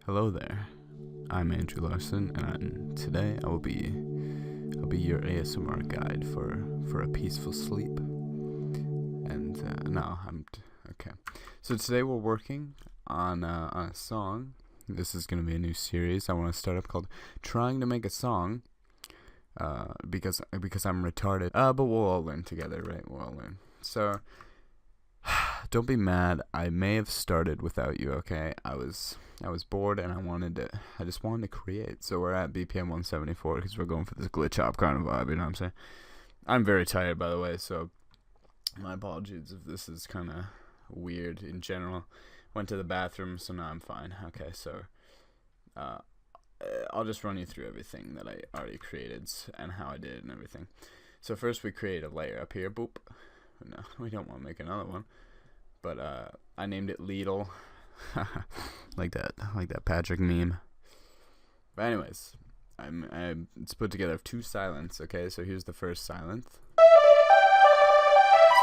Hello there. I'm Andrew Larson, and today I'll be your ASMR guide for a peaceful sleep. And okay. So today we're working on a song. This is gonna be a new series I want to start up called "Trying to Make a Song." Because I'm retarded. But we'll all learn together, right? We'll all learn. So don't be mad. I may have started without you. Okay, I was bored and I just wanted to create. So we're at BPM 174 because we're going for this glitch hop kind of vibe. You know what I'm saying? I'm very tired, by the way. So my apologies if this is kind of weird in general. Went to the bathroom, so now I'm fine. Okay, so I'll just run you through everything that I already created and how I did it and everything. So first we create a layer up here. Boop. No, we don't want to make another one. But I named it Leadle. like that Patrick meme. But anyways, it's put together of two silents. Okay, so here's the first silent.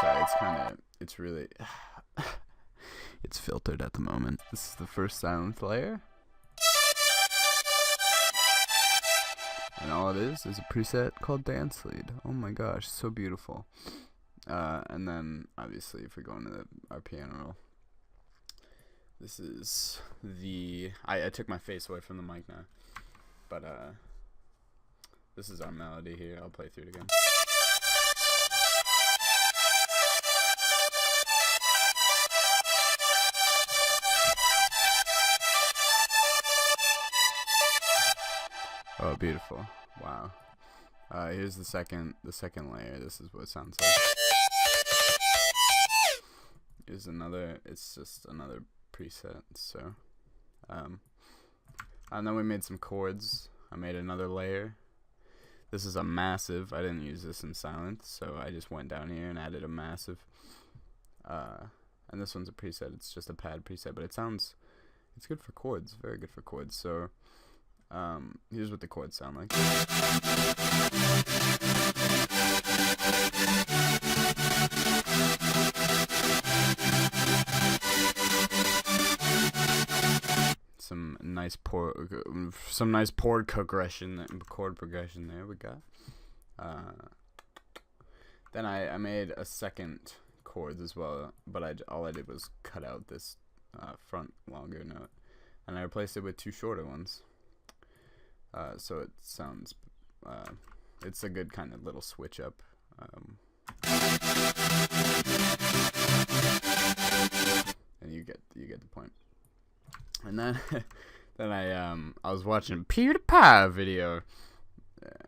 So it's really it's filtered at the moment. This is the first silent layer. And all it is a preset called Dance Lead. Oh my gosh, so beautiful. And then obviously if we go into our piano roll, this is I took my face away from the mic now, but this is our melody here. I'll play through it again. Oh, beautiful. Wow. Here's the second layer. This is what it sounds like. Here's another, it's just another preset. So and then we made some chords. I made another layer. This is a massive. I didn't use this in silent, so I just went down here and added a massive. And this one's a preset. It's just a pad preset, but it's good for chords. Very good for chords. So here's what the chords sound like. Some nice chord progression there we got. Then I made a second chords as well, but all I did was cut out this front longer note, and I replaced it with two shorter ones. So it sounds, it's a good kind of little switch up. And you get the point. And then I was watching a PewDiePie video,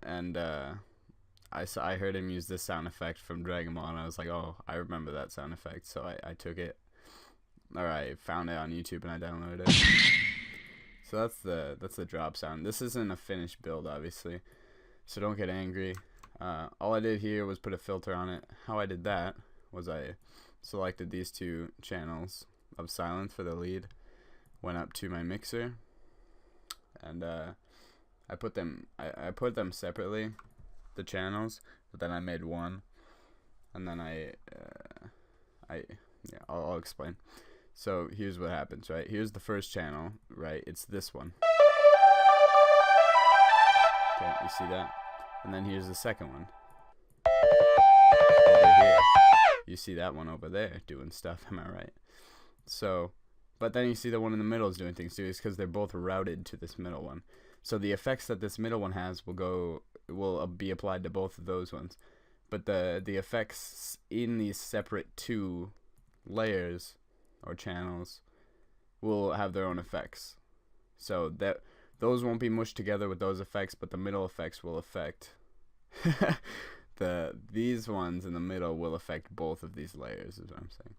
and I heard him use this sound effect from Dragon Ball, and I was like, oh, I remember that sound effect. So I took it, or I found it on YouTube and I downloaded it. So that's the drop sound. This isn't a finished build, obviously, so don't get angry. All I did here was put a filter on it. How I did that was I selected these two channels of silence for the lead, went up to my mixer, and I put them separately, the channels, but then I made one, and then I'll explain. So here's what happens, right? Here's the first channel, right? It's this one. Okay, you see that? And then here's the second one. Over here. You see that one over there doing stuff, am I right? So, but then you see the one in the middle is doing things too. It's because they're both routed to this middle one. So the effects that this middle one has will be applied to both of those ones. But the effects in these separate two layers or channels will have their own effects, so that those won't be mushed together with those effects, but the middle effects will affect these ones in the middle will affect both of these layers, is what I'm saying.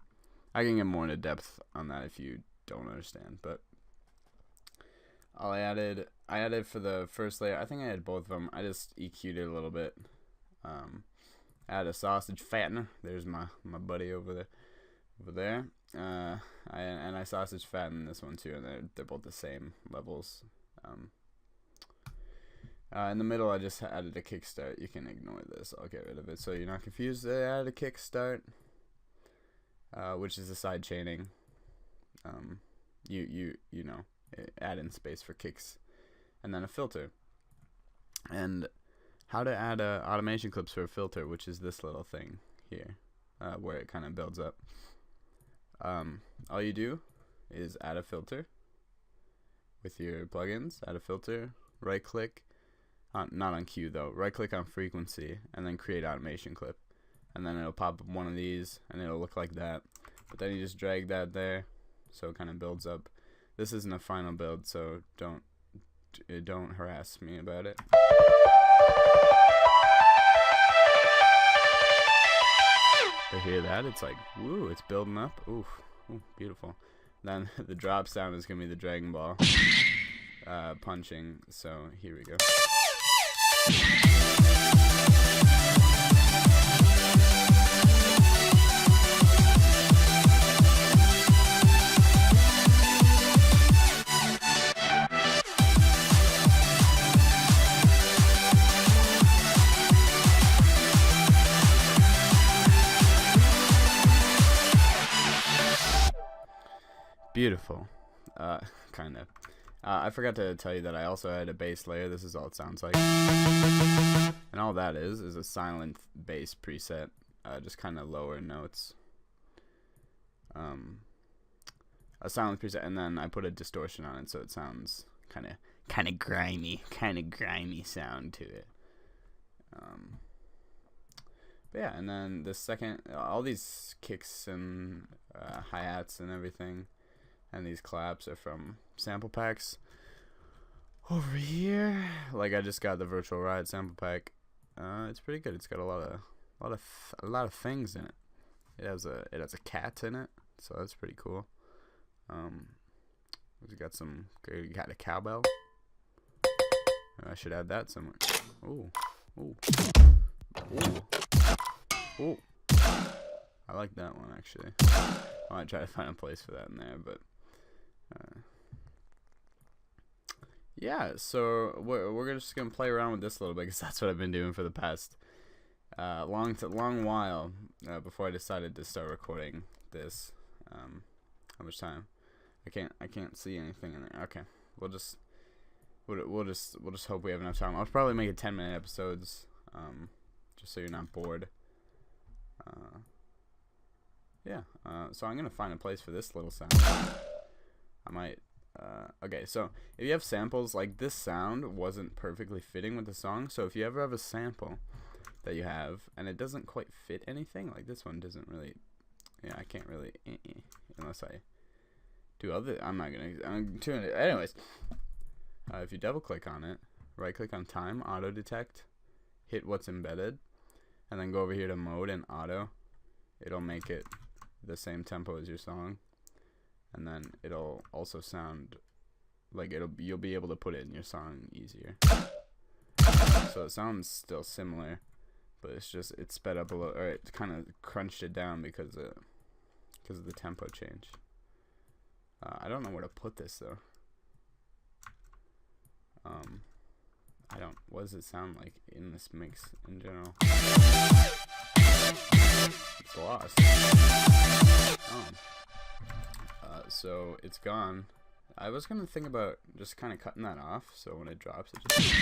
I can get more into depth on that if you don't understand, but I added for the first layer, I think I had both of them, I just EQ'd it a little bit. I added a sausage fattener. There's my buddy over there. I sausage fatten this one too, and they're both the same levels. In the middle, I just added a kickstart. You can ignore this. I'll get rid of it so you're not confused. I added a kickstart, which is the side chaining. You know, add in space for kicks, and then a filter. And how to add automation clips for a filter, which is this little thing here, where it kind of builds up. All you do is add a filter with your plugins, add a filter, right click, not on cue though, right click on frequency, and then create automation clip. And then it'll pop up one of these, and it'll look like that. But then you just drag that there, so it kind of builds up. This isn't a final build, so don't harass me about it. You hear that? It's like, woo, it's building up. Oof, ooh, beautiful. Then the drop sound is gonna be the Dragon Ball punching. So here we go. Beautiful. Kind of. I forgot to tell you that I also had a bass layer. This is all it sounds like. And all that is a silent bass preset. Just kind of lower notes. A silent preset, and then I put a distortion on it so it sounds kind of grimy sound to it. But yeah, and then the second, all these kicks and hi-hats and everything, and these claps are from sample packs over here. Like, I just got the Virtual Ride sample pack. It's pretty good. It's got a lot of things in it. It has a cat in it, so that's pretty cool. We got a cowbell. I should add that somewhere. Ooh, ooh, ooh, ooh. I like that one actually. I might try to find a place for that in there, but yeah. So we're just gonna play around with this a little bit because that's what I've been doing for the past long while before I decided to start recording this. How much time? I can't see anything in there. Okay, we'll just hope we have enough time. I'll probably make it 10-minute episodes, just so you're not bored. Yeah. So I'm gonna find a place for this little sound. I might. Okay. So if you have samples, like this sound wasn't perfectly fitting with the song. So if you ever have a sample that you have and it doesn't quite fit anything, like this one doesn't really. Yeah, I can't really unless I do other. I'm doing it anyways. If you double click on it, right click on time, auto detect, hit what's embedded, and then go over here to mode and auto. It'll make it the same tempo as your song, and then it'll also sound like you'll be able to put it in your song easier. So it sounds still similar, but it's sped up a little, or it kind of crunched it down because of the tempo change. I don't know where to put this though. What does it sound like in this mix in general? It's lost. So it's gone. I was gonna think about just kind of cutting that off, so when it drops, it just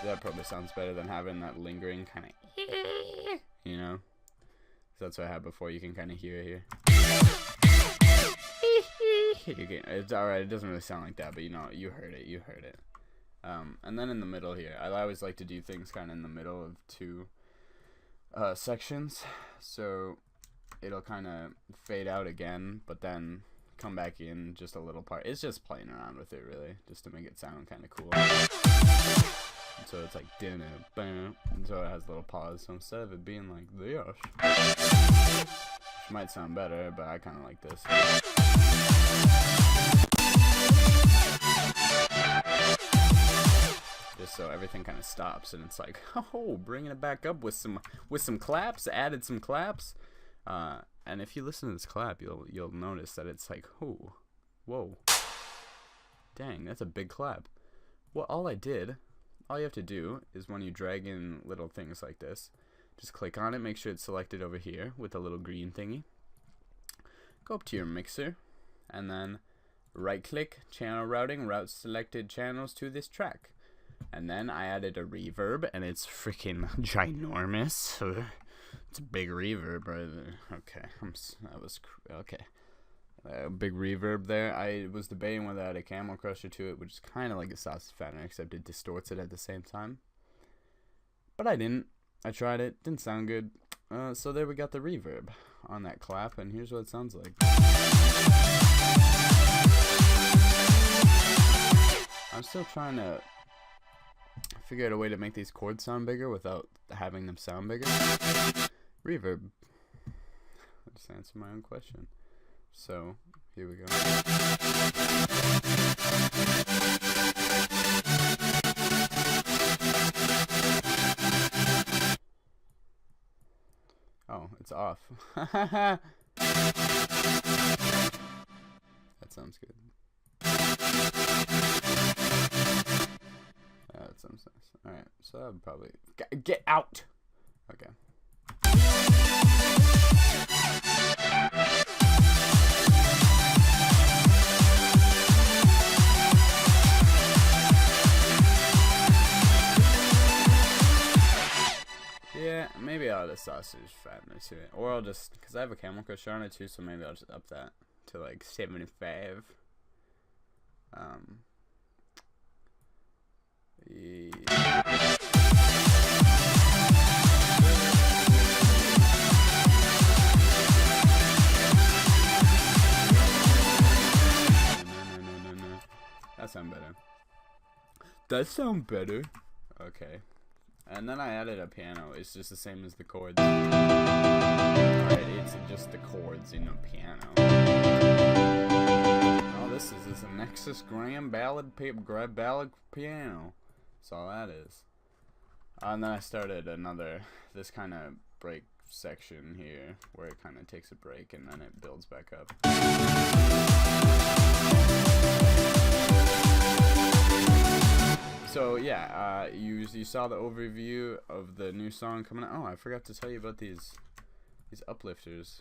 that probably sounds better than having that lingering kind of, you know. So that's what I had before. You can kind of hear it here. It's alright. It doesn't really sound like that, but you know, you heard it. And then in the middle here, I always like to do things kind of in the middle of two sections, so it'll kind of fade out again, but then come back in just a little part. It's just playing around with it, really, just to make it sound kind of cool. And so it's like din and bam, and so it has a little pause. So instead of it being like this, which might sound better, but I kind of like this. Just so everything kind of stops, and it's like, oh, bringing it back up with some claps. Added some claps, and if you listen to this clap, you'll notice that it's like, oh, whoa, dang, that's a big clap. Well, all you have to do is when you drag in little things like this, just click on it, make sure it's selected over here with a little green thingy. go up to your mixer, and then right click channel routing, route selected channels to this track. And then I added a reverb, and it's freaking ginormous. It's a big reverb right there. Okay, big reverb there. I was debating whether I add a camel crusher to it, which is kind of like a sausage fatter, except it distorts it at the same time. But I didn't. I tried it. Didn't sound good. So there we got the reverb on that clap, and here's what it sounds like. I'm still trying to figure out a way to make these chords sound bigger without having them sound bigger. Reverb. I just answered my own question. So, here we go. Oh, it's off. That sounds good. That sounds nice. Alright, so that would probably... Get out! Okay. Yeah, maybe I'll add a sausage fattener to it. Or I'll just... Because I have a camel crusher on it too, so maybe I'll just up that to like 75. Yeah. No. That sound better. That sound better. Okay. And then I added a piano. It's just the same as the chords. Alright, it's just the chords in a piano. All this is a Nexus Graham ballad piano. That's all that is. And then I started this kind of break section here, where it kind of takes a break and then it builds back up. So yeah, you saw the overview of the new song coming out. Oh, I forgot to tell you about these uplifters.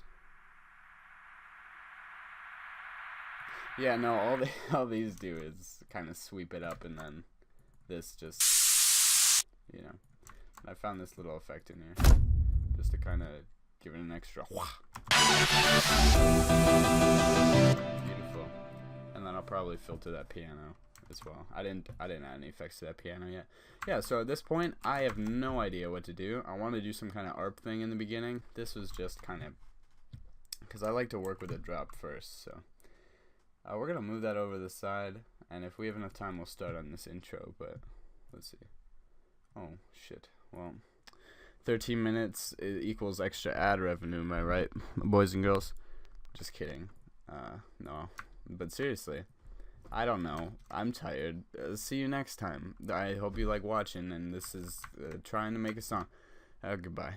Yeah, no, all these do is kind of sweep it up, and then this just, you know, I found this little effect in here just to kind of give it an extra beautiful. And then I'll probably filter that piano as well. I didn't add any effects to that piano yet. Yeah, so at this point I have no idea what to do. I want to do some kind of ARP thing in the beginning. This was just kind of because I like to work with a drop first, so we're gonna move that over the side, and if we have enough time we'll start on this intro, but let's see. Oh shit. Well, 13 minutes equals extra ad revenue, am I right, boys and girls? Just kidding. No, but seriously, I don't know. I'm tired. See you next time. I hope you like watching, and this is trying to make a song. Goodbye.